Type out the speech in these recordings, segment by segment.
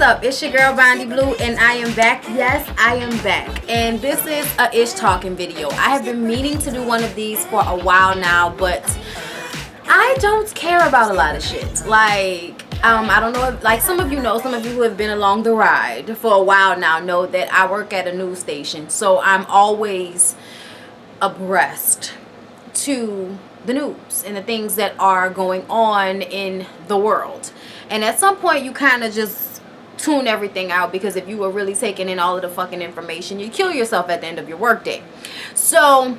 up? It's your girl Bondi Blue, and I am back. Yes, I am back. And this is a Ish talking video. I have been meaning to do one of these for a while now, but I don't care about a lot of shit. Like, I don't know if, like, some of you know, some of you who have been along the ride for a while now know that I work at a news station. So I'm always abreast to the news and the things that are going on in the world. And at some point you kind of just tune everything out, because if you were really taking in all of the fucking information, you kill yourself at the end of your workday. So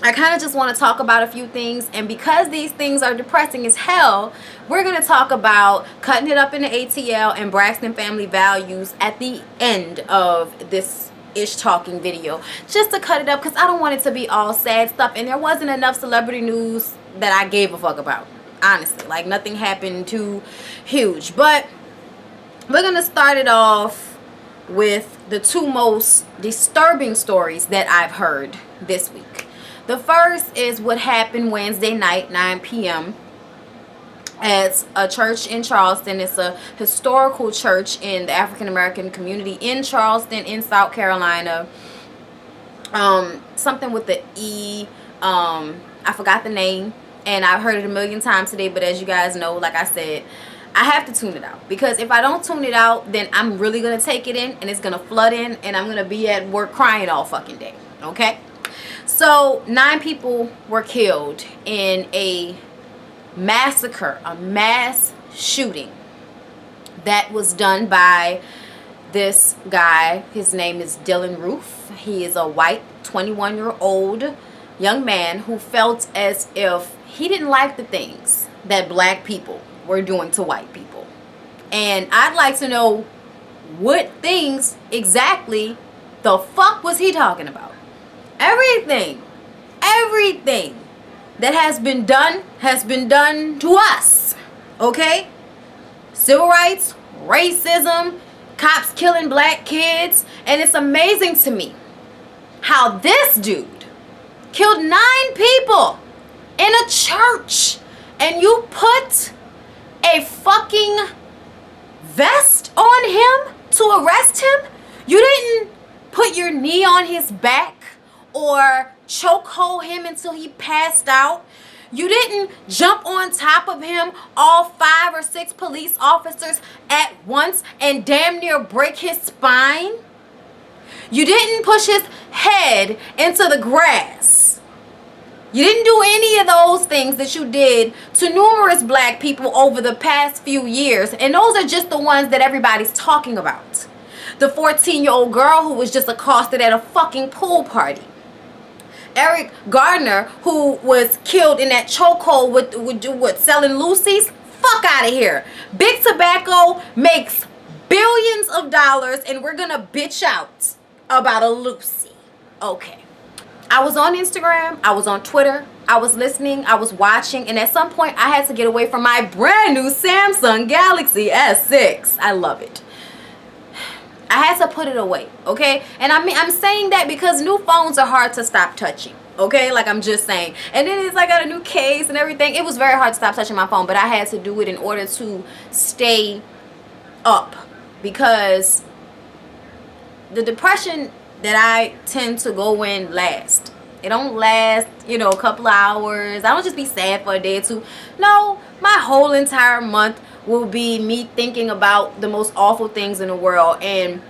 I kind of just want to talk about a few things, and because these things are depressing as hell, we're going to talk about cutting it up in the ATL and Braxton family values at the end of this Ish talking video, just to cut it up, because I don't want it to be all sad stuff, and there wasn't enough celebrity news that I gave a fuck about, honestly. Like, nothing happened too huge. But we're gonna start it off with the two most disturbing stories that I've heard this week. The first is what happened Wednesday night, 9 p.m. at a church in Charleston. It's a historical church in the African American community in Charleston, in South Carolina. Something with the E. I forgot the name, and I've heard it a million times today, but as you guys know, like I said, I have to tune it out, because if I don't tune it out, then I'm really going to take it in, and it's going to flood in, and I'm going to be at work crying all fucking day. Okay? So 9 people were killed in a massacre, a mass shooting that was done by this guy. His name is Dylan Roof. He is a white 21-year-old young man who felt as if he didn't like the things that black people were doing to white people. And I'd like to know what things exactly the fuck was he talking about. Everything that has been done to us, okay? Civil rights, racism, cops killing black kids, and it's amazing to me how this dude killed 9 people in a church, and you put a fucking vest on him to arrest him. You didn't put your knee on his back or chokehold him until he passed out. You didn't jump on top of him, all 5 or 6 police officers at once, and damn near break his spine. You didn't push his head into the grass. You didn't do any of those things that you did to numerous black people over the past few years. And those are just the ones that everybody's talking about. The 14-year-old girl who was just accosted at a fucking pool party. Eric Gardner, who was killed in that chokehold with selling Lucy's. Fuck out of here. Big Tobacco makes billions of dollars, and we're gonna bitch out about a Lucy. Okay. I was on Instagram, I was on Twitter, I was listening, I was watching, and at some point I had to get away from my brand new Samsung Galaxy S6. I love it. I had to put it away, okay? And I mean, I'm saying that because new phones are hard to stop touching, okay? Like, I'm just saying. And then it's like, I got a new case and everything. It was very hard to stop touching my phone, but I had to do it in order to stay up, because the depression that I tend to go in last. It don't last, you know, a couple of hours. I don't just be sad for a day or two. No, my whole entire month will be me thinking about the most awful things in the world. And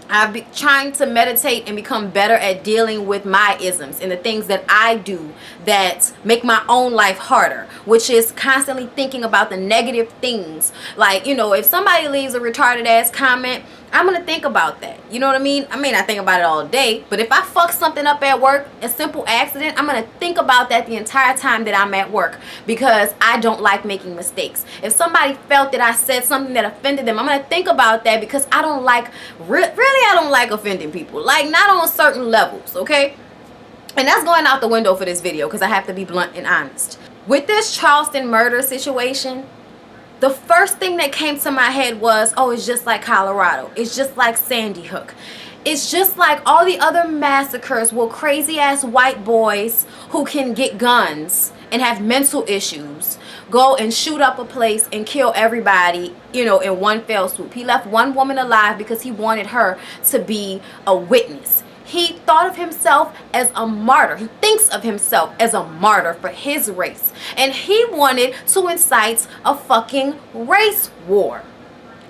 I've been trying to meditate and become better at dealing with my isms and the things that I do that make my own life harder, which is constantly thinking about the negative things. Like, you know, if somebody leaves a retarded ass comment, I'm going to think about that. You know what I mean? I may not think about it all day, but if I fuck something up at work, a simple accident, I'm going to think about that the entire time that I'm at work, because I don't like making mistakes. If somebody felt that I said something that offended them, I'm going to think about that, because I don't like, really I don't like offending people. Like, not on certain levels, okay? And that's going out the window for this video, because I have to be blunt and honest. With this Charleston murder situation, the first thing that came to my head was, oh, it's just like Colorado. It's just like Sandy Hook. It's just like all the other massacres with crazy ass white boys who can get guns and have mental issues go and shoot up a place and kill everybody, you know, in one fell swoop. He left one woman alive because he wanted her to be a witness. He thought of himself as a martyr. He thinks of himself as a martyr for his race. And he wanted to incite a fucking race war.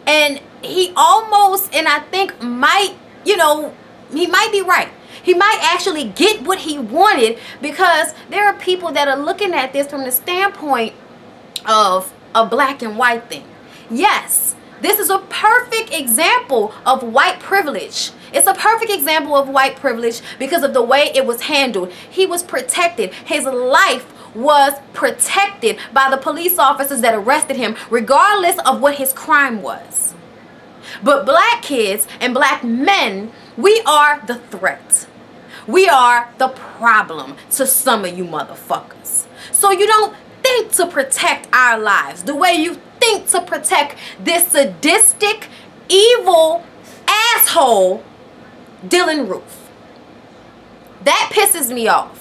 And he almost, and I think might, you know, he might be right. He might actually get what he wanted, because there are people that are looking at this from the standpoint of a black and white thing. Yes, this is a perfect example of white privilege. It's a perfect example of white privilege because of the way it was handled. He was protected. His life was protected by the police officers that arrested him, regardless of what his crime was. But black kids and black men, we are the threat. We are the problem to some of you motherfuckers. So you don't think to protect our lives the way you think to protect this sadistic, evil asshole, Dylan Roof. That pisses me off.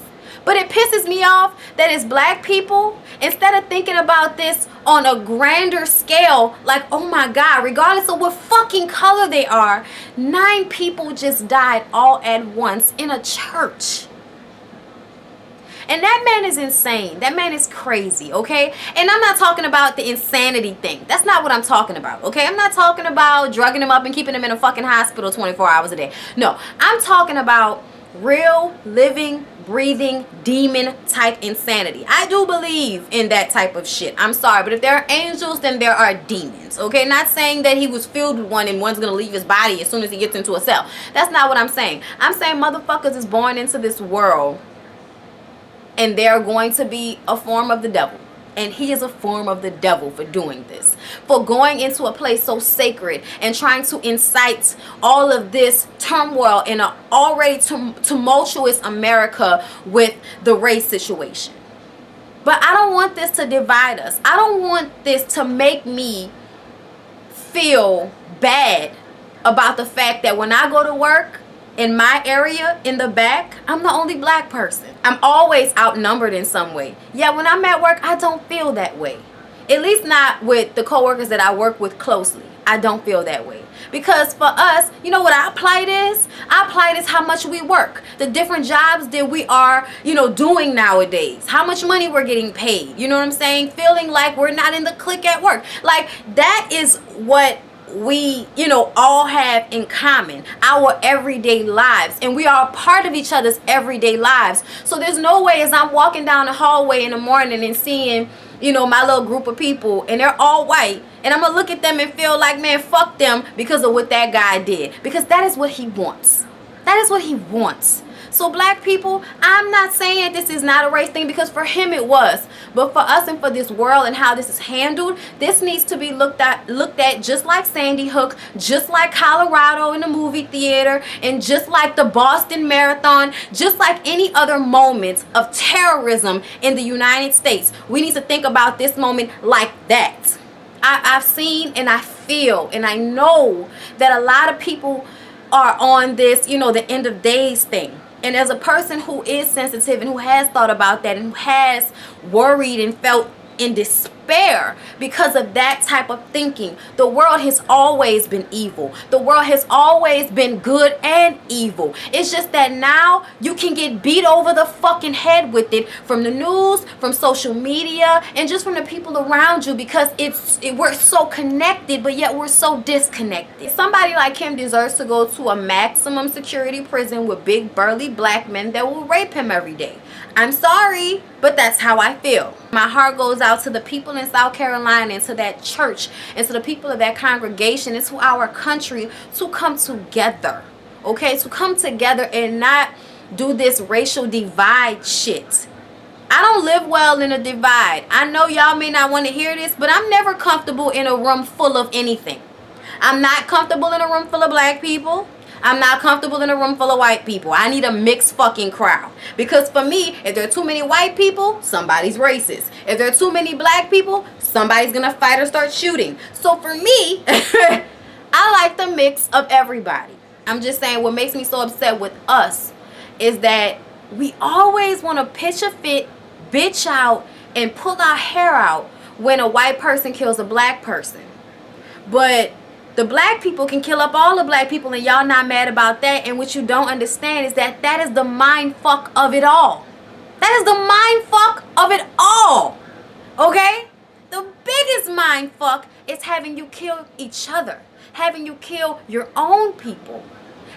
But it pisses me off that as black people, instead of thinking about this on a grander scale, like, oh my God, regardless of what fucking color they are, 9 people just died all at once in a church. And that man is insane. That man is crazy, okay? And I'm not talking about the insanity thing. That's not what I'm talking about, okay? I'm not talking about drugging him up and keeping him in a fucking hospital 24 hours a day. No, I'm talking about real, living, breathing, demon type insanity. I do believe in that type of shit. I'm sorry, but if there are angels, then there are demons, okay? Not saying that he was filled with one and one's gonna leave his body as soon as he gets into a cell. That's not what I'm saying. I'm saying motherfuckers is born into this world and they're going to be a form of the devil. And he is a form of the devil for doing this, for going into a place so sacred and trying to incite all of this turmoil in an already tumultuous America with the race situation. But I don't want this to divide us. I don't want this to make me feel bad about the fact that when I go to work, in my area, in the back, I'm the only black person. I'm always outnumbered in some way. Yeah, when I'm at work, I don't feel that way. At least not with the coworkers that I work with closely. I don't feel that way. Because for us, you know what our plight is? Our plight is how much we work. The different jobs that we are, you know, doing nowadays. How much money we're getting paid. You know what I'm saying? Feeling like we're not in the clique at work. Like, that is what we, you know, all have in common, our everyday lives, and we are a part of each other's everyday lives. So there's no way as I'm walking down the hallway in the morning and seeing, you know, my little group of people and they're all white, and I'm gonna look at them and feel like, man, fuck them because of what that guy did, because that is what he wants. That is what he wants. So black people, I'm not saying this is not a race thing, because for him it was. But for us and for this world and how this is handled, this needs to be looked at just like Sandy Hook, just like Colorado in the movie theater, and just like the Boston Marathon, just like any other moment of terrorism in the United States. We need to think about this moment like that. I've seen and I feel and I know that a lot of people are on this, you know, the end of days thing. And as a person who is sensitive and who has thought about that and who has worried and felt in despair because of that type of thinking, the world has always been evil. The world has always been good and evil. It's just that now you can get beat over the fucking head with it from the news, from social media, and just from the people around you, because we're so connected, but yet we're so disconnected. Somebody like him deserves to go to a maximum security prison with big burly black men that will rape him every day. I'm sorry, but that's how I feel. My heart goes out to the people in South Carolina and to that church and to the people of that congregation and to our country to come together, okay? To come together and not do this racial divide shit. I don't live well in a divide. I know y'all may not want to hear this, but I'm never comfortable in a room full of anything. I'm not comfortable in a room full of black people. I'm not comfortable in a room full of white people. I need a mixed fucking crowd. Because for me, if there are too many white people, somebody's racist. If there are too many black people, somebody's gonna fight or start shooting. So for me, I like the mix of everybody. I'm just saying, what makes me so upset with us is that we always want to pitch a fit, bitch out, and pull our hair out when a white person kills a black person. But the black people can kill up all the black people, and y'all not mad about that. And what you don't understand is that that is the mind fuck of it all. That is the mind fuck of it all. Okay? The biggest mind fuck is having you kill each other, having you kill your own people,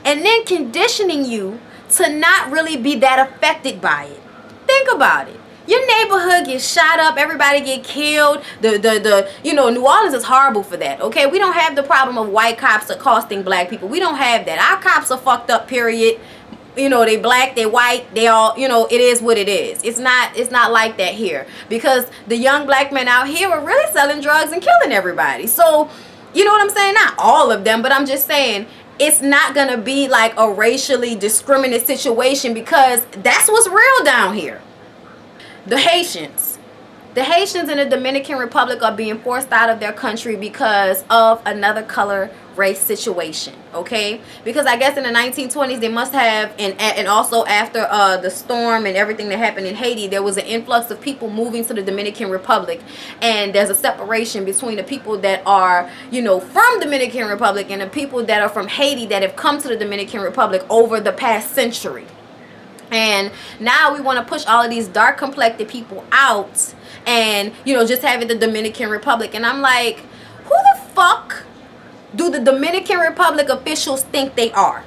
and then conditioning you to not really be that affected by it. Think about it. Your neighborhood gets shot up, everybody get killed. New Orleans is horrible for that. Okay, we don't have the problem of white cops accosting black people. We don't have that. Our cops are fucked up, period. They black, they white, they all, it is what it is. It's not like that here, because the young black men out here are really selling drugs and killing everybody. So, you know what I'm saying? Not all of them, but I'm just saying it's not gonna be like a racially discriminate situation, because that's what's real down here. The Haitians in the Dominican Republic are being forced out of their country because of another color race situation, okay? Because I guess in the 1920s they must have, and also after the storm and everything that happened in Haiti, there was an influx of people moving to the Dominican Republic, and there's a separation between the people that are, from Dominican Republic and the people that are from Haiti that have come to the Dominican Republic over the past century. And now we want to push all of these dark complected people out and, just have it the Dominican Republic. And I'm like, who the fuck do the Dominican Republic officials think they are?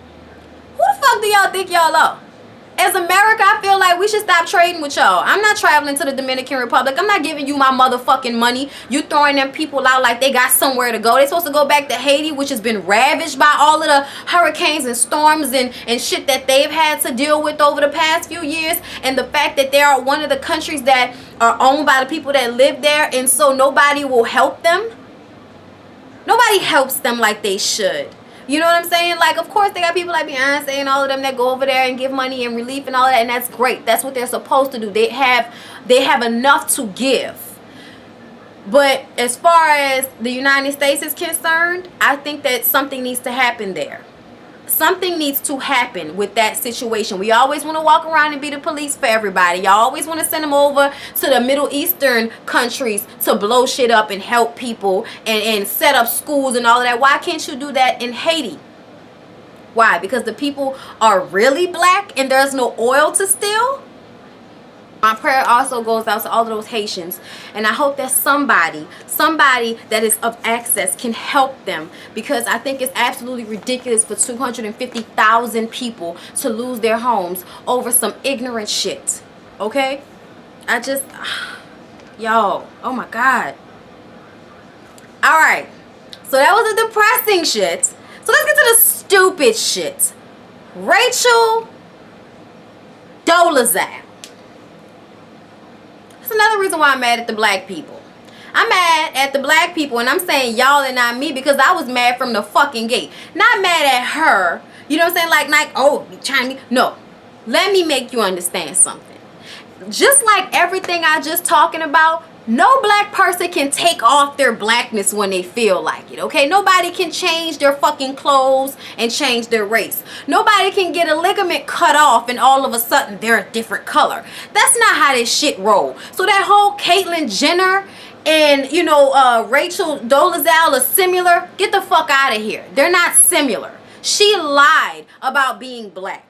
Who the fuck do y'all think y'all are? As America, I feel like we should stop trading with y'all. I'm not traveling to the Dominican Republic. I'm not giving you my motherfucking money. You throwing them people out like they got somewhere to go. They supposed to go back to Haiti, which has been ravaged by all of the hurricanes and storms and shit that they've had to deal with over the past few years. And the fact that they are one of the countries that are owned by the people that live there, and so nobody will help them. Nobody helps them like they should. You know what I'm saying? Like, of course, they got people like Beyonce and all of them that go over there and give money and relief and all that, and that's great. That's what they're supposed to do. They have enough to give. But as far as the United States is concerned, I think that something needs to happen there. Something needs to happen with that situation. We always want to walk around and be the police for everybody. Y'all always want to send them over to the Middle Eastern countries to blow shit up and help people and set up schools and all of that. Why can't you do that in Haiti? Why? Because the people are really black and there's no oil to steal? My prayer also goes out to all of those Haitians, and I hope that somebody that is of access can help them, because I think it's absolutely ridiculous for 250,000 people to lose their homes over some ignorant shit. Okay? Yo, oh my God. All right. So that was the depressing shit. So let's get to the stupid shit. Rachel Dolezal. That's another reason why I'm mad at the black people. I'm mad at the black people, and I'm saying y'all and not me, because I was mad from the fucking gate. Not mad at her. You know what I'm saying? Like, oh, you trying to... No. Let me make you understand something. Just like everything I just talking about, no black person can take off their blackness when they feel like it, okay? Nobody can change their fucking clothes and change their race. Nobody can get a ligament cut off and all of a sudden they're a different color. That's not how this shit roll. So that whole Caitlyn Jenner and, Rachel Dolezal are similar. Get the fuck out of here. They're not similar. She lied about being black.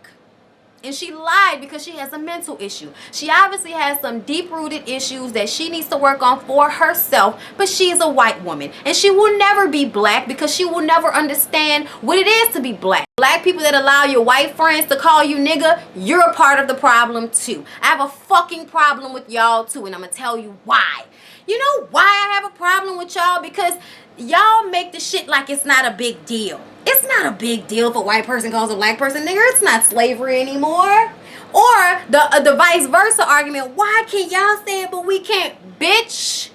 And she lied because she has a mental issue. She obviously has some deep-rooted issues that she needs to work on for herself, but she is a white woman. And she will never be black because she will never understand what it is to be black. Black people that allow your white friends to call you nigga, you're a part of the problem too. I have a fucking problem with y'all too, and I'm going to tell you why. You know why I have a problem with y'all? Because y'all make the shit like it's not a big deal. It's not a big deal if a white person calls a black person nigger. It's not slavery anymore. Or the vice versa argument. Why can y'all say it but we can't? Bitch.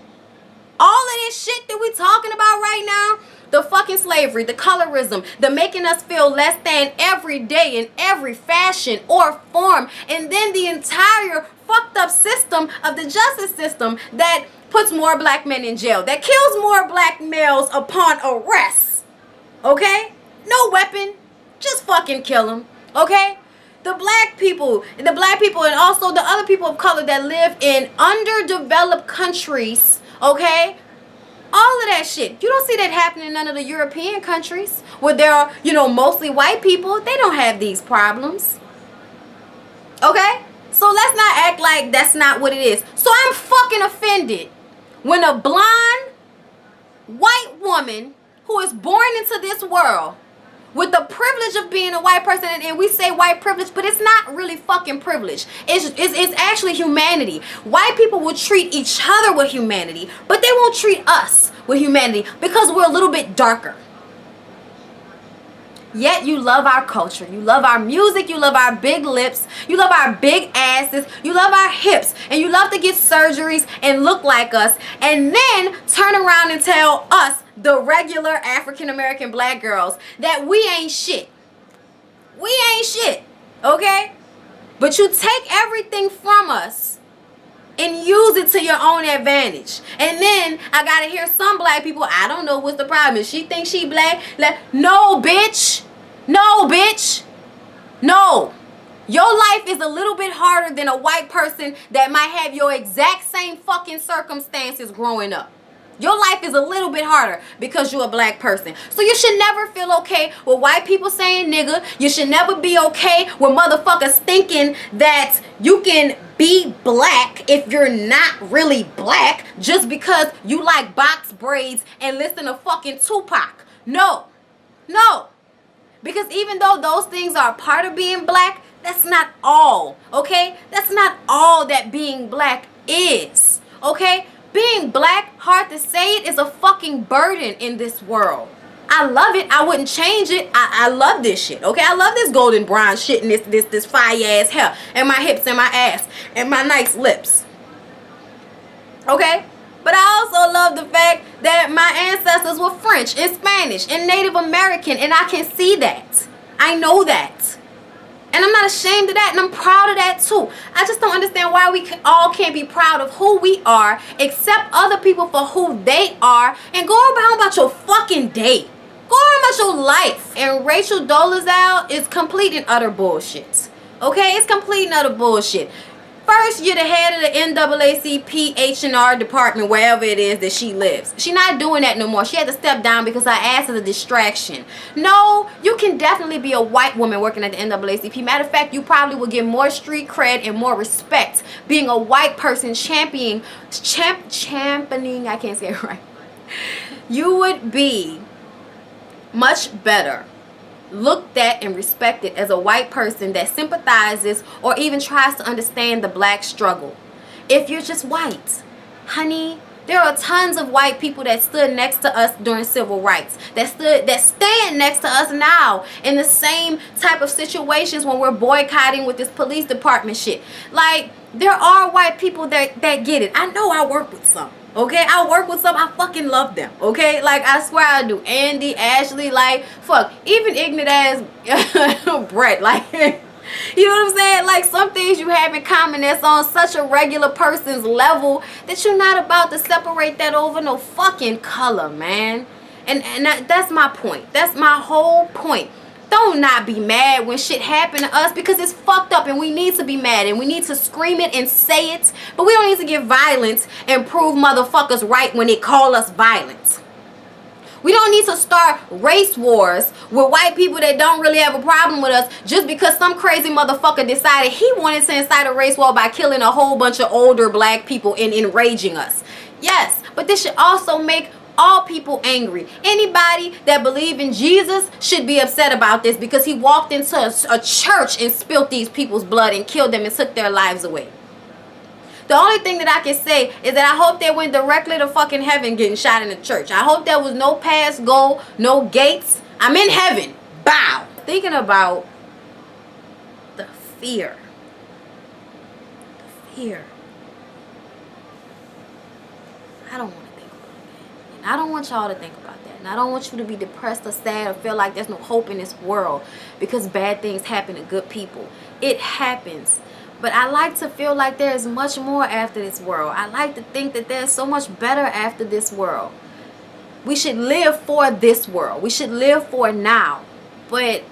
All of this shit that we talking about right now, the fucking slavery, the colorism, the making us feel less than every day in every fashion or form, and then the entire fucked up system of the justice system that puts more black men in jail, that kills more black males upon arrest. Okay? No weapon. Just fucking kill them. Okay? The black people and also the other people of color that live in underdeveloped countries, Okay? All of that shit. You don't see that happening in none of the European countries where there are, mostly white people. They don't have these problems. Okay? So let's not act like that's not what it is. So I'm fucking offended when a blonde white woman who is born into this world with the privilege of being a white person, and we say white privilege, but it's not really fucking privilege. It's actually humanity. White people will treat each other with humanity, but they won't treat us with humanity because we're a little bit darker. Yet you love our culture, you love our music, you love our big lips, you love our big asses, you love our hips, and you love to get surgeries and look like us, and then turn around and tell us, the regular African American black girls, that we ain't shit. We ain't shit, okay? But you take everything from us and use it to your own advantage. And then I gotta hear some black people, I don't know what's the problem. Is she think she black? No, bitch. No, bitch. No. Your life is a little bit harder than a white person that might have your exact same fucking circumstances growing up. Your life is a little bit harder because you're a black person. So you should never feel okay with white people saying nigga. You should never be okay with motherfuckers thinking that you can be black if you're not really black just because you like box braids and listen to fucking Tupac. No. No. Because even though those things are part of being black, that's not all. Okay? That's not all that being black is. Okay? Being black, hard to say it, is a fucking burden in this world. I love it. I wouldn't change it. I love this shit. Okay, I love this golden brown shit and this fire ass hair and my hips and my ass and my nice lips. Okay, but I also love the fact that my ancestors were French and Spanish and Native American, and I can see that. I know that. And I'm not ashamed of that, and I'm proud of that too. I just don't understand why we all can't be proud of who we are, accept other people for who they are, and go about your fucking day. Go on about your life. And Rachel Dolezal is complete and utter bullshit. Okay? It's complete and utter bullshit. First, you're the head of the NAACP H&R department, wherever it is that she lives. She's not doing that no more. She had to step down because her ass is a distraction. No, you can definitely be a white woman working at the NAACP. Matter of fact, you probably will get more street cred and more respect being a white person championing, I can't say it right. You would be much better looked at and respected as a white person that sympathizes or even tries to understand the black struggle. If you're just white, honey, there are tons of white people that stood next to us during civil rights, that stand next to us now in the same type of situations when we're boycotting with this police department shit. Like, there are white people that get it. I know I work with some. Okay, I work with some, I fucking love them. Okay, like, I swear I do. Andy, Ashley, like, fuck, even ignorant ass Brett, like, you know what I'm saying? Like, some things you have in common that's on such a regular person's level that you're not about to separate that over no fucking color, man. And that's my point. That's my whole point. Don't not be mad when shit happen to us, because it's fucked up and we need to be mad and we need to scream it and say it. But we don't need to get violent and prove motherfuckers right when they call us violent. We don't need to start race wars with white people that don't really have a problem with us just because some crazy motherfucker decided he wanted to incite a race war by killing a whole bunch of older black people and enraging us. Yes, but this should also make all people angry. Anybody that believe in Jesus should be upset about this because he walked into a church and spilled these people's blood and killed them and took their lives away. The only thing that I can say is that I hope they went directly to fucking heaven getting shot in the church. I hope there was no pass, go, no gates. I'm in heaven. Bow. Thinking about the fear. The fear. I don't want to think about that. And I don't want y'all to think about that. And I don't want you to be depressed or sad or feel like there's no hope in this world because bad things happen to good people. It happens. But I like to feel like there's much more after this world. I like to think that there's so much better after this world. We should live for this world. We should live for now. But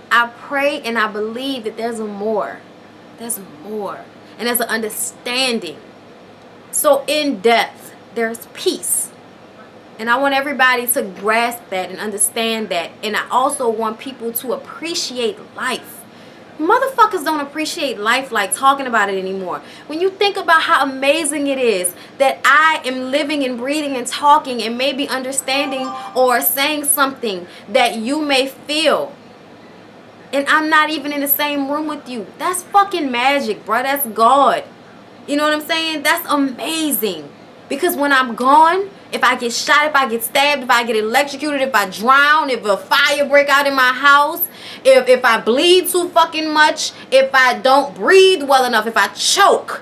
I pray and I believe that there's a more. There's more. And there's an understanding. So in death, there's peace. And I want everybody to grasp that and understand that. And I also want people to appreciate life. Motherfuckers don't appreciate life like talking about it anymore. When you think about how amazing it is that I am living and breathing and talking and maybe understanding or saying something that you may feel, and I'm not even in the same room with you. That's fucking magic, bro. That's God. You know what I'm saying? That's amazing. Because when I'm gone, if I get shot, if I get stabbed, if I get electrocuted, if I drown, if a fire break out in my house, if I bleed too fucking much, if I don't breathe well enough, if I choke,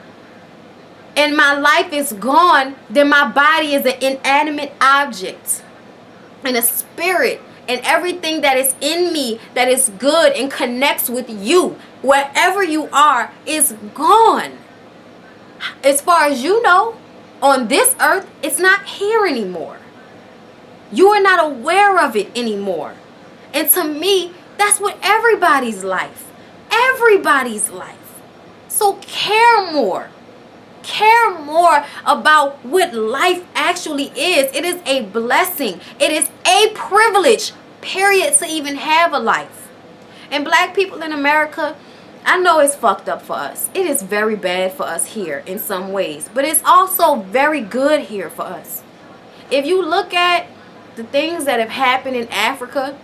and my life is gone, then my body is an inanimate object. And a spirit and everything that is in me that is good and connects with you, wherever you are, is gone. As far as you know, on this earth, it's not here anymore. You are not aware of it anymore. And to me, that's what everybody's life. Everybody's life. So care more. Care more about what life actually is. It is a blessing. It is a privilege, period, to even have a life. And black people in America, I know it's fucked up for us. It is very bad for us here in some ways. But it's also very good here for us. If you look at the things that have happened in Africa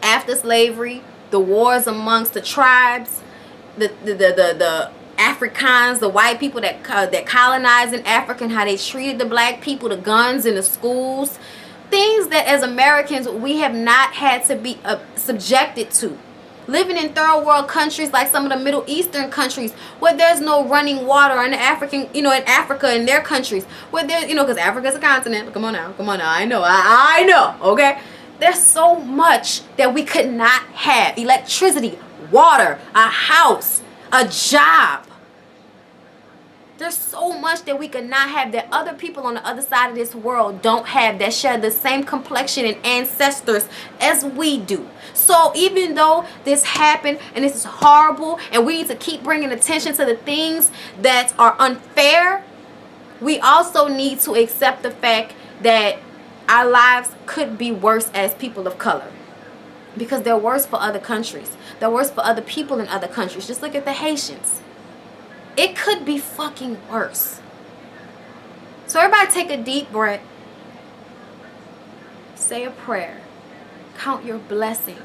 after slavery, the wars amongst the tribes, the Africans, the white people that colonized in Africa, and how they treated the black people, the guns in the schools, things that as Americans we have not had to be subjected to. Living in third world countries like some of the Middle Eastern countries where there's no running water, in the African, in Africa, in their countries where there's, because Africa's a continent. Come on now, I know, okay? There's so much that we could not have. Electricity, water, a house, a job. There's so much that we could not have that other people on the other side of this world don't have, that share the same complexion and ancestors as we do. So even though this happened and this is horrible and we need to keep bringing attention to the things that are unfair, we also need to accept the fact that our lives could be worse as people of color. Because they're worse for other countries. They're worse for other people in other countries. Just look at the Haitians. It could be fucking worse. So everybody take a deep breath. Say a prayer. Count your blessings.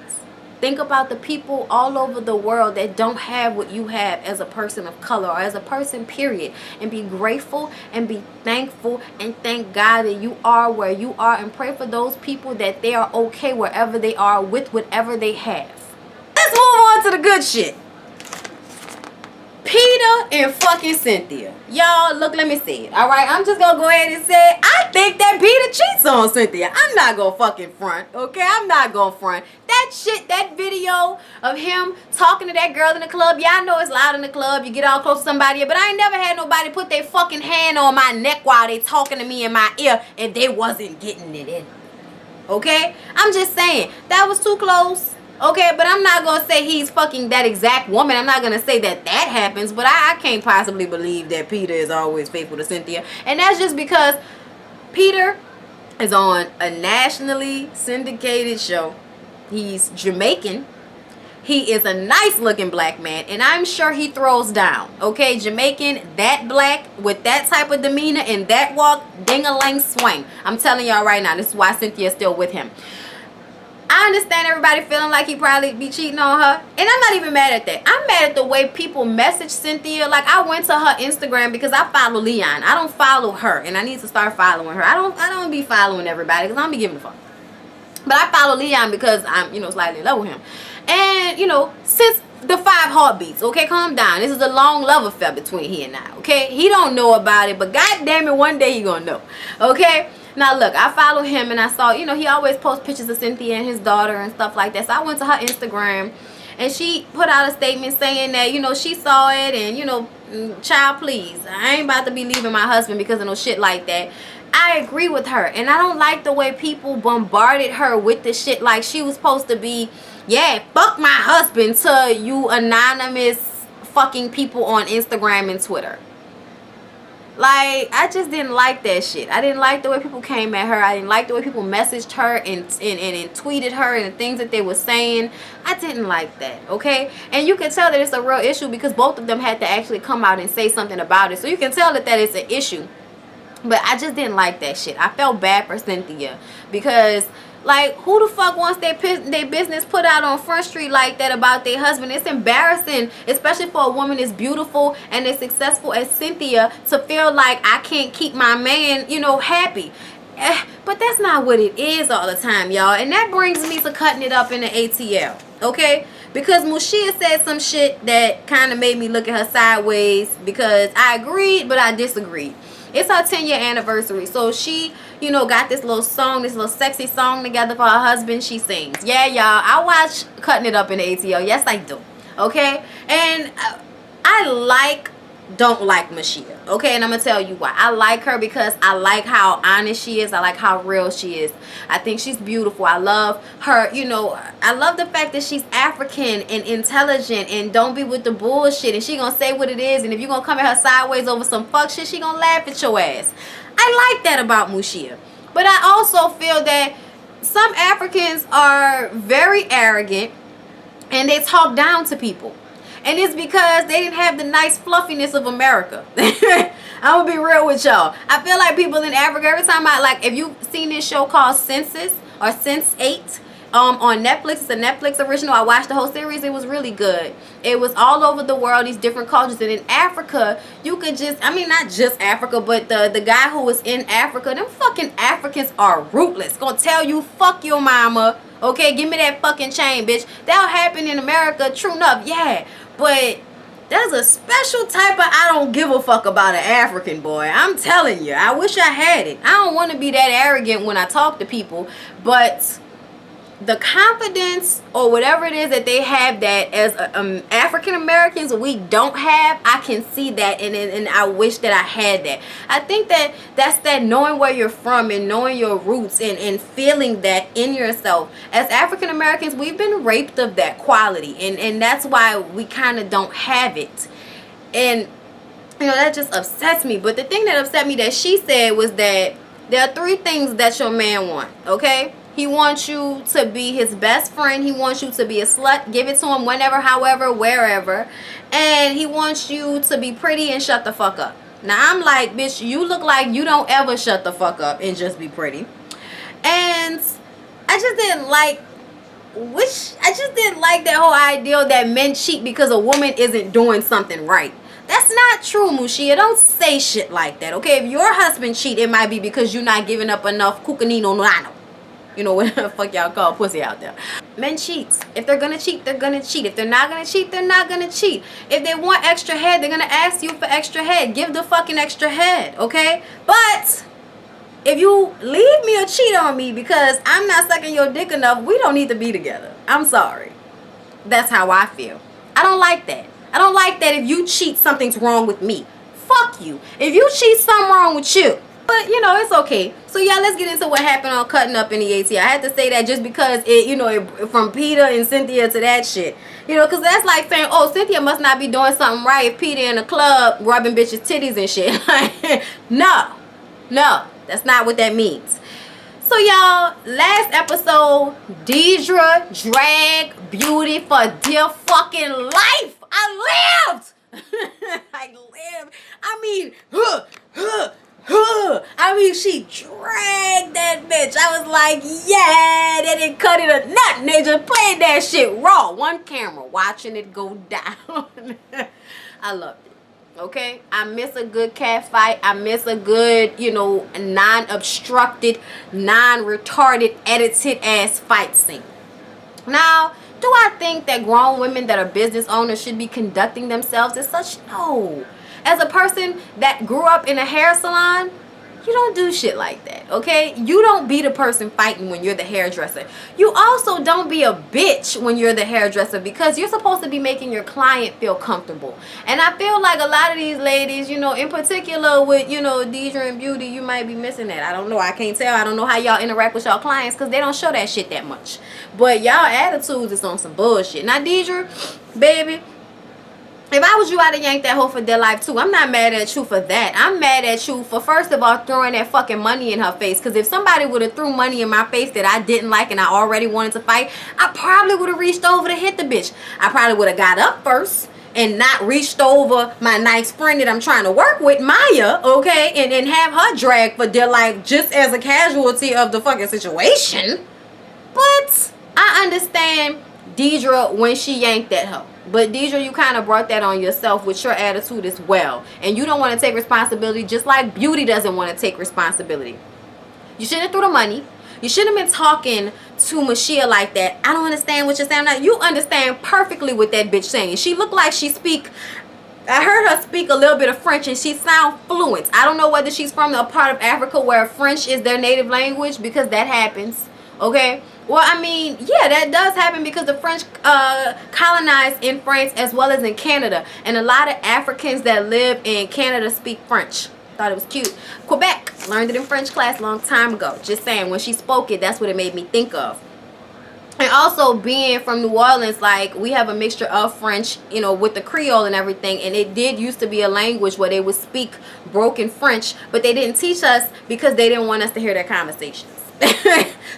Think about the people all over the world that don't have what you have as a person of color or as a person, period. And be grateful and be thankful and thank God that you are where you are, and pray for those people that they are okay wherever they are with whatever they have. Let's move on to the good shit. Peter and fucking Cynthia. Y'all, look, let me see it. Alright, I'm just gonna go ahead and say, I think that Peter cheats on Cynthia. I'm not gonna fucking front, okay? I'm not gonna front. That shit, that video of him talking to that girl in the club, yeah, I know it's loud in the club, you get all close to somebody, but I ain't never had nobody put their fucking hand on my neck while they talking to me in my ear and they wasn't getting it in. Okay? I'm just saying, that was too close. Okay, but I'm not going to say he's fucking that exact woman. I'm not going to say that happens. But I can't possibly believe that Peter is always faithful to Cynthia. And that's just because Peter is on a nationally syndicated show. He's Jamaican. He is a nice looking black man. And I'm sure he throws down. Okay, Jamaican, that black, with that type of demeanor and that walk, ding-a-lang swing. I'm telling y'all right now, this is why Cynthia is still with him. I understand everybody feeling like he probably be cheating on her. And I'm not even mad at that. I'm mad at the way people message Cynthia. Like, I went to her Instagram because I follow Leon. I don't follow her. And I need to start following her. I don't be following everybody because I don't be giving a fuck. But I follow Leon because I'm, slightly in love with him. And, since the 5 heartbeats, okay, calm down. This is a long love affair between he and I, okay? He don't know about it, but goddamn it, one day he gonna know, okay? Now look, I follow him and I saw, he always posts pictures of Cynthia and his daughter and stuff like that. So I went to her Instagram and she put out a statement saying that, she saw it and, child, please, I ain't about to be leaving my husband because of no shit like that. I agree with her, and I don't like the way people bombarded her with the shit like she was supposed to be, yeah, fuck my husband, to you anonymous fucking people on Instagram and Twitter. Like, I just didn't like that shit. I didn't like the way people came at her. I didn't like the way people messaged her and tweeted her and the things that they were saying. I didn't like that, okay? And you can tell that it's a real issue because both of them had to actually come out and say something about it. So you can tell that it's an issue. But I just didn't like that shit. I felt bad for Cynthia because, like, who the fuck wants their business put out on Front Street like that about their husband? It's embarrassing, especially for a woman as beautiful and as successful as Cynthia, to feel like I can't keep my man, you know, happy. But that's not what it is all the time, y'all. And that brings me to cutting it up in the ATL, okay? Because Mushia said some shit that kind of made me look at her sideways because I agreed, but I disagreed. It's her 10-year anniversary. So she, you know, got this little song, this little sexy song together for her husband. She sings. Yeah, y'all. I watch Cutting It Up in the ATL. Yes, I do. Okay? And I don't like Mushia. Okay? And I'm going to tell you why. I like her because I like how honest she is. I like how real she is. I think she's beautiful. I love her, you know, I love the fact that she's African and intelligent and don't be with the bullshit. And she going to say what it is. And if you're going to come at her sideways over some fuck shit, she going to laugh at your ass. I like that about Mushia. But I also feel that some Africans are very arrogant and they talk down to people. And it's because they didn't have the nice fluffiness of America. I'm going to be real with y'all. I feel like people in Africa, every time if you've seen this show called Census or Sense8 on Netflix, it's a Netflix original. I watched the whole series. It was really good. It was all over the world, these different cultures. And in Africa, you could just, I mean, not just Africa, but the guy who was in Africa, them fucking Africans are ruthless. Gonna tell you, fuck your mama. Okay, give me that fucking chain, bitch. That'll happen in America, true enough, yeah. But there's a special type of I don't give a fuck about an African boy. I'm telling you, I wish I had it. I don't want to be that arrogant when I talk to people, but the confidence or whatever it is that they have that as African Americans we don't have, I can see that, and I wish that I had that. I think that's that knowing where you're from and knowing your roots and feeling that in yourself. As African Americans, we've been raped of that quality, and that's why we kind of don't have it. And you know, that just upsets me. But the thing that upset me that she said was that there are 3 things that your man want, okay? He wants you to be his best friend. He wants you to be a slut. Give it to him whenever, however, wherever. And he wants you to be pretty and shut the fuck up. Now, I'm like, bitch, you look like you don't ever shut the fuck up and just be pretty. And I just didn't like that whole idea that men cheat because a woman isn't doing something right. That's not true, Mushia. Don't say shit like that, okay? If your husband cheat, it might be because you're not giving up enough cucanino nano. You know, what the fuck y'all call pussy out there. Men cheat. If they're gonna cheat, they're gonna cheat. If they're not gonna cheat, they're not gonna cheat. If they want extra head, they're gonna ask you for extra head. Give the fucking extra head, okay? But if you leave me or cheat on me because I'm not sucking your dick enough, we don't need to be together. I'm sorry. That's how I feel. I don't like that. I don't like that if you cheat, something's wrong with me. Fuck you. If you cheat, something wrong with you. But, you know, it's okay. So, yeah, let's get into what happened on Cutting Up in the ATL. I had to say that just because, from Peter and Cynthia to that shit. You know, because that's like saying, oh, Cynthia must not be doing something right if Peter in the club rubbing bitches' titties and shit. No, that's not what that means. So, y'all, last episode, Deidre dragged Beauty for dear fucking life. I lived. She dragged that bitch. I was like, yeah, they didn't cut it or nothing. They just played that shit raw. One camera watching it go down. I loved it. Okay? I miss a good cat fight. I miss a good, non-obstructed, non-retarded, edited ass fight scene. Now, do I think that grown women that are business owners should be conducting themselves as such? No. As a person that grew up in a hair salon, you don't do shit like that, okay? You don't be the person fighting when you're the hairdresser. You also don't be a bitch when you're the hairdresser because you're supposed to be making your client feel comfortable. And I feel like a lot of these ladies, in particular with, Deidre and Beauty, you might be missing that. I don't know. I can't tell. I don't know how y'all interact with y'all clients because they don't show that shit that much. But y'all attitudes is on some bullshit. Now, Deidre, baby, if I told you I'd have yanked that hoe for dear life too. I'm not mad at you for that. I'm mad at you for, first of all, throwing that fucking money in her face. Because if somebody would have threw money in my face that I didn't like and I already wanted to fight, I probably would have reached over to hit the bitch. I probably would have got up first and not reached over my nice friend that I'm trying to work with, Maya, okay, and have her drag for dear life just as a casualty of the fucking situation. But I understand Deidre when she yanked that hoe. But Deidre, you kind of brought that on yourself with your attitude as well. And you don't want to take responsibility, just like Beauty doesn't want to take responsibility. You shouldn't have threw the money. You shouldn't have been talking to Mashia like that. I don't understand what you're saying. Now, you understand perfectly what that bitch saying. She looked like she speak... I heard her speak a little bit of French and she sound fluent. I don't know whether she's from a part of Africa where French is their native language, because that happens. Okay? Well, I mean, yeah, that does happen because the French colonized in France as well as in Canada. And a lot of Africans that live in Canada speak French. Thought it was cute. Quebec. Learned it in French class a long time ago. Just saying, when she spoke it, that's what it made me think of. And also, being from New Orleans, like, we have a mixture of French, you know, with the Creole and everything. And it did used to be a language where they would speak broken French, but they didn't teach us because they didn't want us to hear their conversations.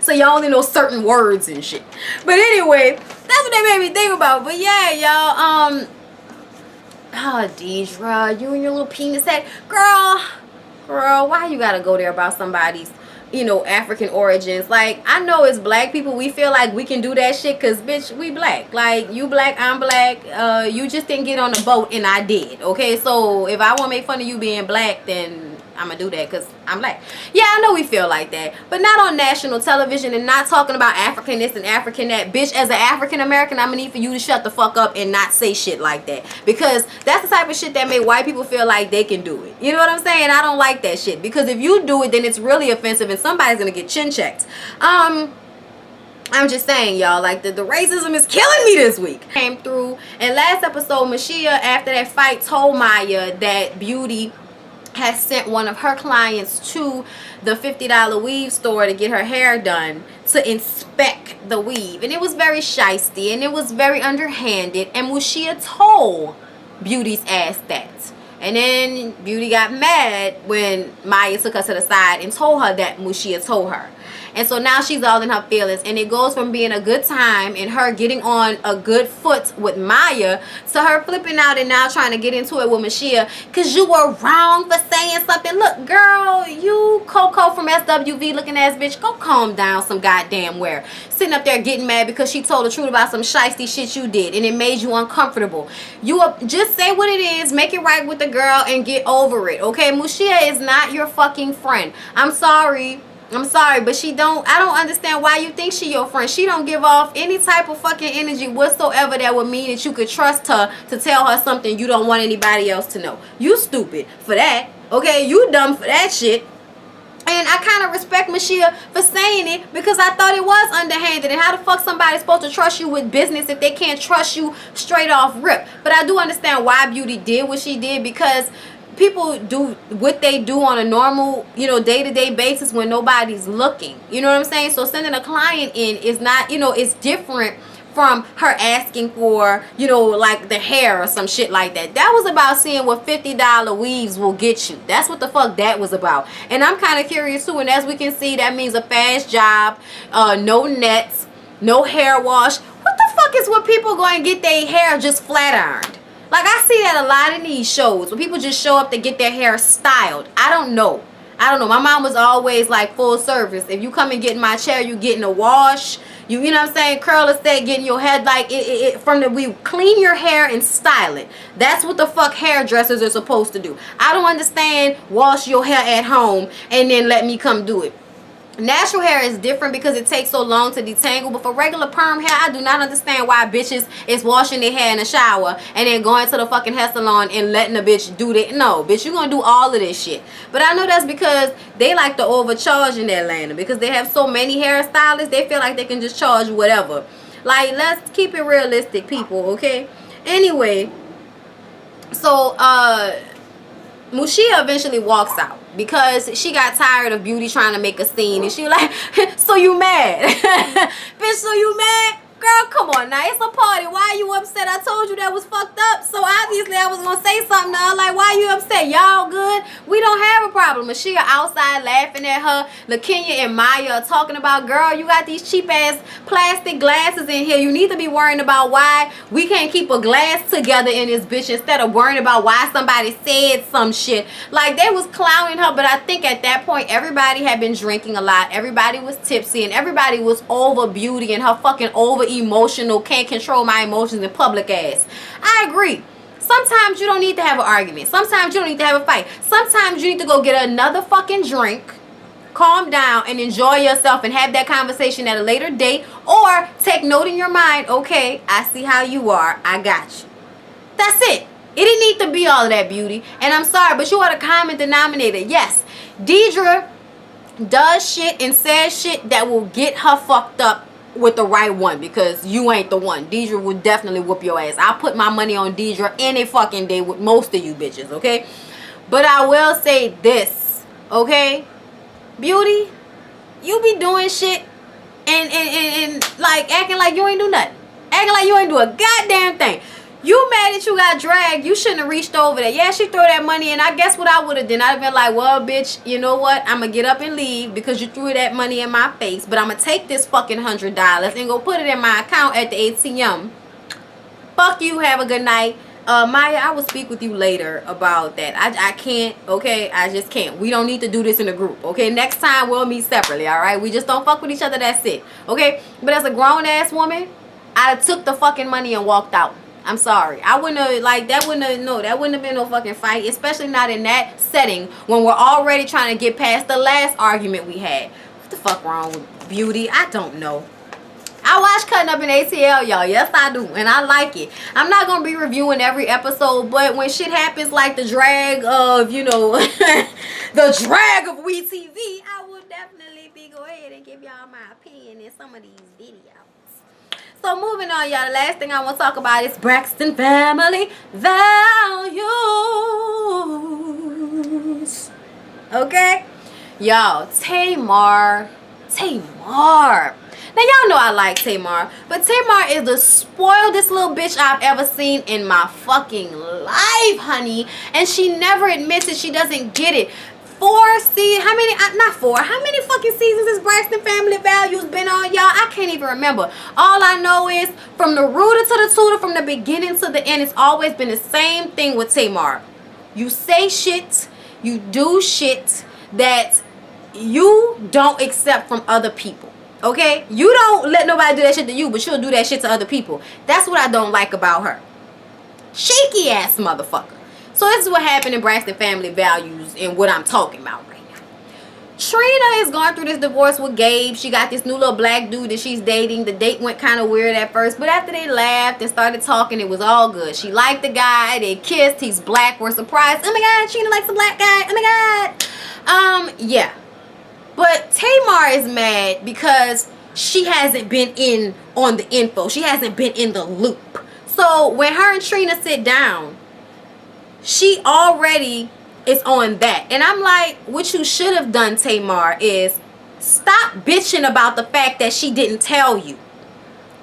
So you only know certain words and shit. But anyway, that's what they made me think about. But yeah, y'all, oh, Deidre, you and your little penis head. Girl, why you gotta go there about somebody's, you know, African origins? Like, I know as black people, we feel like we can do that shit because, bitch, we black. Like, you black, I'm black. You just didn't get on the boat and I did. Okay, so if I want to make fun of you being black, then I'm gonna do that because I'm black. Yeah, I know we feel like that, but not on national television and not talking about African this and African that. Bitch, as an African American, I'm gonna need for you to shut the fuck up and not say shit like that, because that's the type of shit that make white people feel like they can do it. You know what I'm saying? I don't like that shit, because if you do it, then it's really offensive and somebody's gonna get chin checked. I'm just saying, y'all, like, the racism is killing me this week. Came through, and last episode, Mashia, after that fight, told Maya that Beauty has sent one of her clients to the $50 weave store to get her hair done, to inspect the weave. And it was very shysty and it was very underhanded, and Mashia told Beauty's ass that. And then Beauty got mad when Maya took her to the side and told her that Mashia told her. And so now she's all in her feelings. And it goes from being a good time and her getting on a good foot with Maya to her flipping out and now trying to get into it with Mashia. Because you were wrong for saying something. Look, girl, you Coco from SWV looking ass bitch, go calm down some goddamn where. Sitting up there getting mad because she told the truth about some shiesty shit you did and it made you uncomfortable. You just say what it is, make it right with the girl and get over it, okay? Mashia is not your fucking friend. I'm sorry, but I don't understand why you think she your friend. She don't give off any type of fucking energy whatsoever that would mean that you could trust her to tell her something you don't want anybody else to know. You stupid for that, okay? You dumb for that shit. And I kind of respect Mashia for saying it, because I thought it was underhanded. And how the fuck somebody's supposed to trust you with business if they can't trust you straight off rip? But I do understand why Beauty did what she did, because people do what they do on a normal, you know, day-to-day basis when nobody's looking. You know what I'm saying? So sending a client in is not, you know, it's different from her asking for, you know, like the hair or some shit like that. That was about seeing what $50 weaves will get you. That's what the fuck that was about. And I'm kind of curious too. And as we can see, that means a fast job, no nets, no hair wash. What the fuck is with people going to get their hair just flat ironed? Like, I see that a lot in these shows where people just show up to get their hair styled. I don't know. My mom was always like full service. If you come and get in my chair, you getting a wash. You know what I'm saying? Curl a set, getting your head like we clean your hair and style it. That's what the fuck hairdressers are supposed to do. I don't understand wash your hair at home and then let me come do it. Natural hair is different because it takes so long to detangle, but for regular perm hair, I do not understand why bitches is washing their hair in the shower and then going to the fucking hair salon and letting a bitch do that. No, bitch, you're gonna do all of this shit. But I know that's because they like to overcharge in Atlanta, because they have so many hairstylists, they feel like they can just charge whatever. Like, let's keep it realistic, people, okay? Anyway, so Mashia eventually walks out because she got tired of Beauty trying to make a scene, and she was like, so you mad? Bitch, so you mad? Girl, come on now, it's a party. Why are you upset? I told you that was fucked up. So obviously said I was gonna say something to her. Like, why you upset? Y'all good? We don't have a problem. Mashia outside laughing at her. LaKenya and Maya are talking about, girl, you got these cheap ass plastic glasses in here. You need to be worrying about why we can't keep a glass together in this bitch instead of worrying about why somebody said some shit. Like, they was clowning her, but I think at that point everybody had been drinking a lot. Everybody was tipsy and everybody was over Beauty and her fucking over emotional, can't control my emotions in public ass. I agree. Sometimes you don't need to have an argument. Sometimes you don't need to have a fight. Sometimes you need to go get another fucking drink, calm down, and enjoy yourself and have that conversation at a later date, or take note in your mind, okay, I see how you are, I got you. That's it. It didn't need to be all of that, Beauty. And I'm sorry, but you are the common denominator. Yes, Deidre does shit and says shit that will get her fucked up with the right one, because you ain't the one. Deidre will definitely whoop your ass. I'll put my money on Deidre any fucking day with most of you bitches, okay? But I will say this, okay? Beauty, you be doing shit and like acting like you ain't do nothing. Acting like you ain't do a goddamn thing. You mad that you got dragged. You shouldn't have reached over there. Yeah, she threw that money in. I guess what I would have done, I'd have been like, well, bitch, you know what? I'm going to get up and leave because you threw that money in my face. But I'm going to take this fucking $100 and go put it in my account at the ATM. Fuck you. Have a good night. Maya, I will speak with you later about that. I can't, okay? I just can't. We don't need to do this in a group, okay? Next time, we'll meet separately, all right? We just don't fuck with each other. That's it, okay? But as a grown-ass woman, I took the fucking money and walked out. I'm sorry. I wouldn't have, like, that wouldn't have been no fucking fight, especially not in that setting when we're already trying to get past the last argument we had. What the fuck wrong with Beauty? I don't know. I watch Cutting Up in ATL, y'all. Yes, I do. And I like it. I'm not going to be reviewing every episode, but when shit happens like the drag of, you know, the drag of WeTV, I will definitely go ahead and give y'all my opinion in some of these videos. So moving on, y'all, the last thing I want to talk about is Braxton family values. Okay? Y'all, Tamar. Now, y'all know I like Tamar, but Tamar is the spoiledest little bitch I've ever seen in my fucking life, honey. And she never admits it. She doesn't get it. How many fucking seasons has Braxton Family Values been on, y'all? I can't even remember. All I know is from the rooter to the tutor, from the beginning to the end, it's always been the same thing with Tamar. You say shit, you do shit that you don't accept from other people. Okay? You don't let nobody do that shit to you, but she'll do that shit to other people. That's what I don't like about her. Shaky ass motherfucker. So this is what happened in Braxton Family Values and what I'm talking about right now. Trina is going through this divorce with Gabe. She got this new little black dude that she's dating. The date went kind of weird at first, but after they laughed and started talking, it was all good. She liked the guy. They kissed. He's black. We're surprised. Oh my God, Trina likes a black guy. Oh my God. Yeah. But Tamar is mad because she hasn't been in on the info. She hasn't been in the loop. So when her and Trina sit down, she already is on that. And I'm like, what you should have done, Tamar, is stop bitching about the fact that she didn't tell you.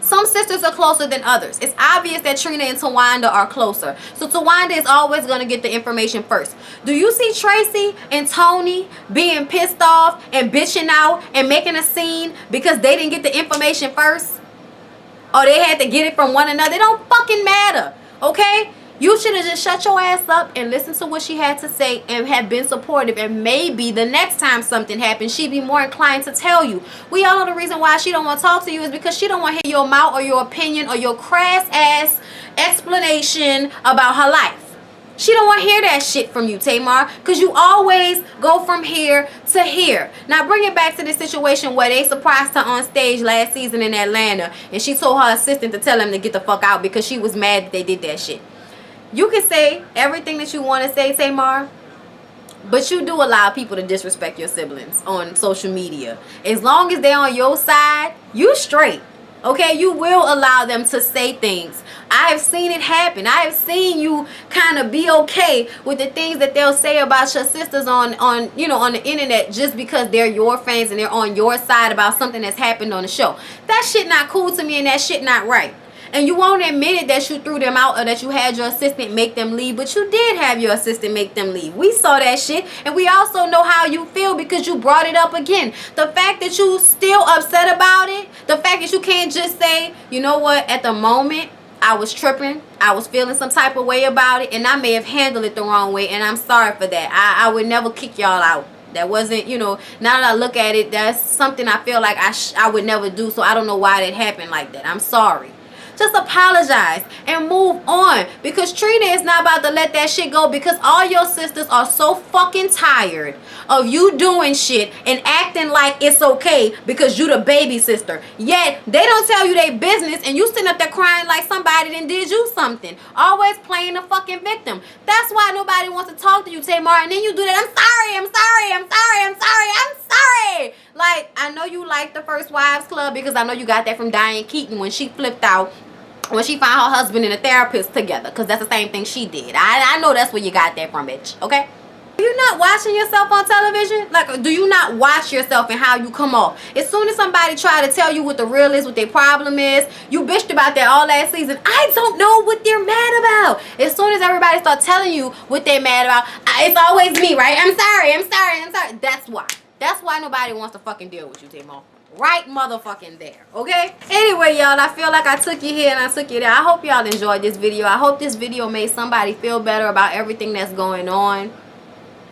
Some sisters are closer than others. It's obvious that Trina and Tawanda are closer. So Tawanda is always going to get the information first. Do you see Tracy and Tony being pissed off and bitching out and making a scene because they didn't get the information first? Or they had to get it from one another? It don't fucking matter. Okay? You should have just shut your ass up and listened to what she had to say and have been supportive. And maybe the next time something happens, she'd be more inclined to tell you. We all know the reason why she don't want to talk to you is because she don't want to hear your mouth or your opinion or your crass ass explanation about her life. She don't want to hear that shit from you, Tamar, because you always go from here to here. Now bring it back to the situation where they surprised her on stage last season in Atlanta and she told her assistant to tell him to get the fuck out because she was mad that they did that shit. You can say everything that you want to say, Tamar, but you do allow people to disrespect your siblings on social media. As long as they're on your side, you straight. Okay, you will allow them to say things. I have seen it happen. I have seen you kind of be okay with the things that they'll say about your sisters on the internet just because they're your fans and they're on your side about something that's happened on the show. That shit not cool to me and that shit not right. And you won't admit it that you threw them out or that you had your assistant make them leave, but you did have your assistant make them leave. We saw that shit, and we also know how you feel because you brought it up again. The fact that you still upset about it, the fact that you can't just say, you know what, at the moment I was tripping, I was feeling some type of way about it, and I may have handled it the wrong way, and I'm sorry for that. I would never kick y'all out. That wasn't, you know, now that I look at it, that's something I feel like I would never do, so I don't know why that happened like that. I'm sorry. Just apologize and move on, because Trina is not about to let that shit go, because all your sisters are so fucking tired of you doing shit and acting like it's okay because you the baby sister. Yet they don't tell you their business, and you sitting up there crying like somebody done did you something. Always playing the fucking victim. That's why nobody wants to talk to you, Tamar. And then you do that. I'm sorry. Like, I know you like the First Wives Club because I know you got that from Diane Keaton when she flipped out when she found her husband and a therapist together, because that's the same thing she did. I know that's where you got that from, bitch. Okay? Are you not watching yourself on television? Like, do you not watch yourself and how you come off? As soon as somebody try to tell you what the real is, what their problem is, you bitched about that all last season. I don't know what they're mad about. As soon as everybody start telling you what they're mad about, it's always me, right? I'm sorry. That's why nobody wants to fucking deal with you, Timo. Right motherfucking there, okay? Anyway, y'all, I feel like I took you here and I took you there. I hope y'all enjoyed this video. I hope this video made somebody feel better about everything that's going on,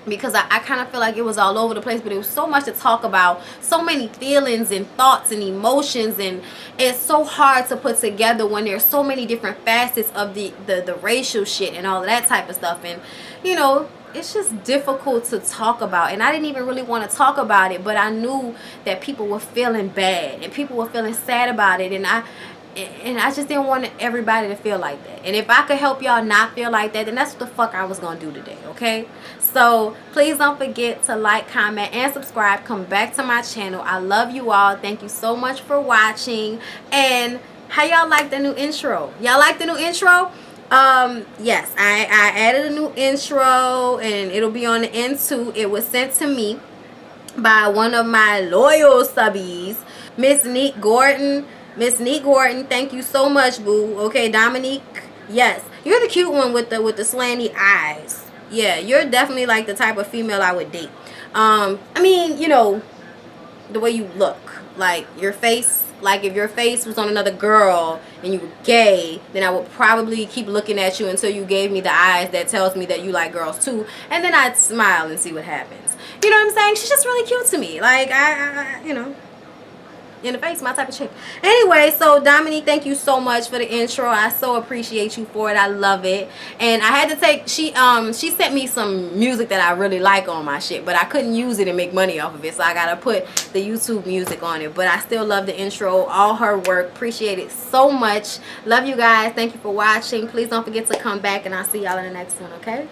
because I kind of feel like it was all over the place, but it was so much to talk about, so many feelings and thoughts and emotions, and it's so hard to put together when there's so many different facets of the racial shit and all of that type of stuff. And, you know, it's just difficult to talk about, and I didn't even really want to talk about it, but I knew that people were feeling bad and people were feeling sad about it, and I just didn't want everybody to feel like that. And if I could help y'all not feel like that, then that's what the fuck I was gonna do today, okay? So please don't forget to like, comment, and subscribe. Come back to my channel. I love you all. Thank you so much for watching. And how y'all like the new intro? Y'all like the new intro? Yes, I added a new intro, and it'll be on the end too. It was sent to me by one of my loyal subbies, Miss Neat Gordon. Miss Neat Gordon, thank you so much, boo. Okay, Dominique, yes, you're the cute one with the slanty eyes. Yeah, you're definitely like the type of female I would date. I mean, you know, the way you look, like your face. Like, if your face was on another girl and you were gay, then I would probably keep looking at you until you gave me the eyes that tells me that you like girls too, and then I'd smile and see what happens. You know what I'm saying? She's just really cute to me. Like, I you know, in the face, my type of chick. Anyway, so Dominique, thank you so much for the intro. I so appreciate you for it. I love it. And I had to take, she sent me some music that I really like on my shit, but I couldn't use it and make money off of it, so I gotta put the YouTube music on it. But I still love the intro, all her work. Appreciate it so much. Love you guys. Thank you for watching. Please don't forget to come back, and I'll see y'all in the next one, okay?